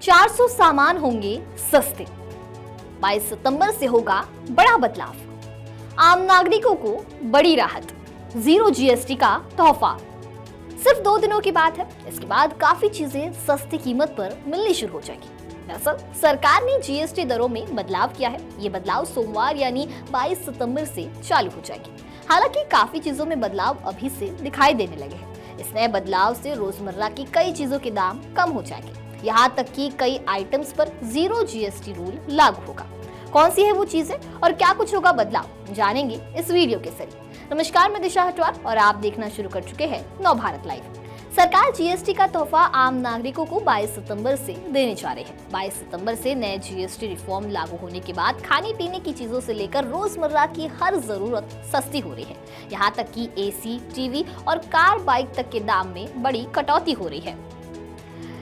400 सामान होंगे सस्ते। 22 सितंबर से होगा बड़ा बदलाव। आम नागरिकों को बड़ी राहत। जीरो जीएसटी का तोहफा। सिर्फ 2 दिनों की बात है, इसके बाद काफी चीजें सस्ती कीमत पर मिलनी शुरू हो जाएगी। दरअसल सरकार ने जीएसटी दरों में बदलाव किया है। ये बदलाव सोमवार यानी 22 सितंबर से चालू हो जाएगी। हालांकि काफी चीजों में बदलाव अभी से दिखाई देने लगे हैं। इस नए बदलाव से रोजमर्रा की कई चीजों के दाम कम हो जाएंगे। यहाँ तक कि कई आइटम्स पर जीरो जीएसटी रूल लागू होगा। कौन सी है वो चीजें और क्या कुछ होगा बदलाव, जानेंगे इस वीडियो के जरिए। नमस्कार, मैं दिशा हटवार और आप देखना शुरू कर चुके हैं नव भारत लाइव। सरकार जीएसटी का तोहफा आम नागरिकों को 22 सितंबर से देने जा रही है। 22 सितंबर से नए जीएसटी रिफॉर्म लागू होने के बाद खाने पीने की चीजों से लेकर रोजमर्रा की हर जरूरत सस्ती हो रही है। यहाँ तक कि एसी, टीवी और कार, बाइक तक के दाम में बड़ी कटौती हो रही है।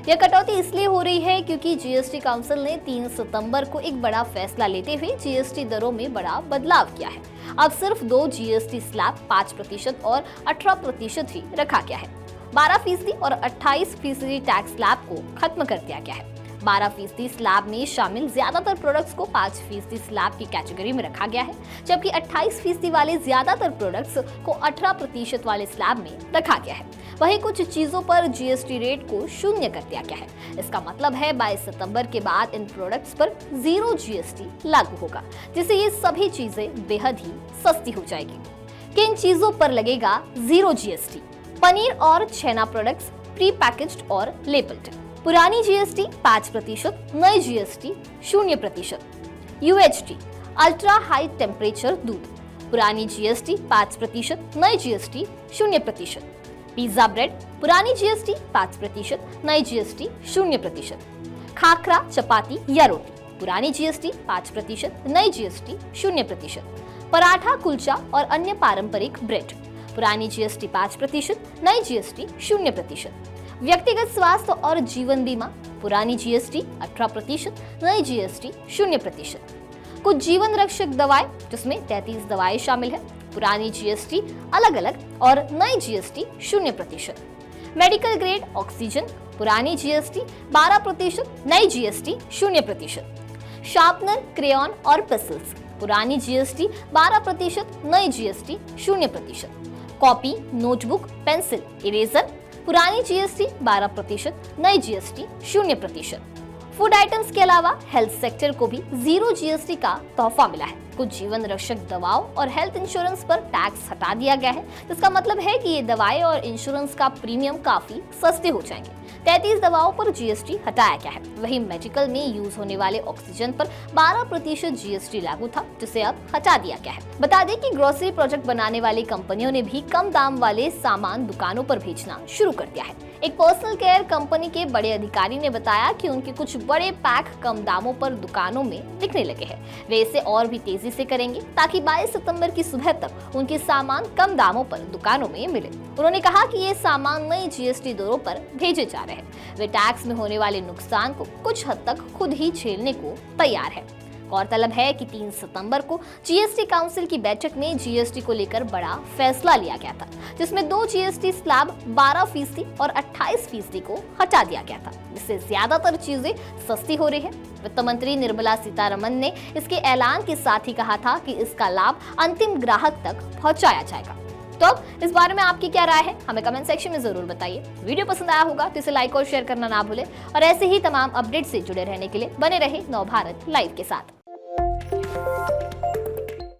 यह कटौती इसलिए हो रही है क्योंकि जीएसटी काउंसिल ने 3 सितंबर को एक बड़ा फैसला लेते हुए जीएसटी दरों में बड़ा बदलाव किया है। अब सिर्फ 2 जीएसटी स्लैब 5% और 18% ही रखा गया है। 12% और 28% टैक्स स्लैब को खत्म कर दिया गया है। 12% स्लैब में शामिल ज्यादातर प्रोडक्ट्स को 5% स्लैब की कैटेगरी में रखा गया है, जबकि 28% वाले ज्यादातर प्रोडक्ट्स को 18% वाले स्लैब में रखा गया है। वहीं कुछ चीजों पर जीएसटी रेट को 0 कर दिया गया है। इसका मतलब है 22 सितंबर के बाद इन प्रोडक्ट्स पर जीरो जीएसटी लागू होगा, जिससे ये सभी चीजें बेहद ही सस्ती हो जाएगी। किन चीजों पर लगेगा जीरो जीएसटी? पनीर और छेना प्रोडक्ट्स प्री पैकेज्ड और लेबल्ड। पुरानी जीएसटी 5%, नई GST 0%। UHT ultra high temperature दूध। पुरानी जीएसटी 5%, नई जीएसटी 0%। पिज्जा ब्रेड, पुरानी जीएसटी 5%, नई जीएसटी 0%। खाखरा, चपाती या रोटी, पुरानी जीएसटी 5%, नई जीएसटी 0%। पराठा, कुलचा और अन्य पारंपरिक ब्रेड, पुरानी जीएसटी 5%, नई जीएसटी 0%। व्यक्तिगत स्वास्थ्य और जीवन बीमा, पुरानी जीएसटी 18%, नई जीएसटी 0%। कुछ जीवन रक्षक दवाएं, जिसमें 33 दवाएं शामिल है, पुरानी जीएसटी अलग अलग और नई जीएसटी 0%। मेडिकल ग्रेड ऑक्सीजन, पुरानी जीएसटी 12%, नई जीएसटी 0%। शार्पनर, क्रेयॉन और पेंसिल्स, पुरानी जीएसटी 12%, नई GST 0%। Copy, notebook, pencil, eraser, पुरानी जीएसटी 12%, नई जीएसटी 0%। फूड आइटम्स के अलावा हेल्थ सेक्टर को भी जीरो जीएसटी का तोहफा मिला है। कुछ जीवन रक्षक दवाओं और हेल्थ इंश्योरेंस पर टैक्स हटा दिया गया है, जिसका मतलब है कि ये दवाएं और इंश्योरेंस का प्रीमियम काफी सस्ते हो जाएंगे। 33 दवाओं पर जीएसटी हटाया गया है। वहीं मेडिकल में यूज होने वाले ऑक्सीजन पर 12% जीएसटी लागू था, जिसे अब हटा दिया गया है। बता दें कि ग्रोसरी प्रोडक्ट बनाने वाली कंपनियों ने भी कम दाम वाले सामान दुकानों पर भेजना शुरू कर दिया है। एक पर्सनल केयर कंपनी के बड़े अधिकारी ने बताया कि उनके कुछ बड़े पैक कम दामों पर दुकानों में दिखने लगे हैं। वे इसे और भी तेजी से करेंगे ताकि 22 सितंबर की सुबह तक उनके सामान कम दामों पर दुकानों में मिले। उन्होंने कहा कि ये सामान नई जीएसटी दरों पर भेजे जा रहे हैं। वे टैक्स में होने वाले नुकसान को कुछ हद तक खुद ही झेलने को तैयार है। गौरतलब है कि 3 सितंबर को जीएसटी काउंसिल की बैठक में जीएसटी को लेकर बड़ा फैसला लिया गया था, जिसमें 2 जीएसटी स्लैब 12% और 28% को हटा दिया गया था, जिससे ज्यादातर चीजें सस्ती हो रही है। वित्त मंत्री निर्मला सीतारमण ने इसके ऐलान के साथ ही कहा था कि इसका लाभ अंतिम ग्राहक तक पहुंचाया जाएगा। तो अब इस बारे में आपकी क्या राय है, हमें कमेंट सेक्शन में जरूर बताइए। वीडियो पसंद आया होगा तो इसे लाइक और शेयर करना ना भूलें और ऐसे ही तमाम अपडेट से जुड़े रहने के लिए बने रहे नव भारत लाइव के साथ।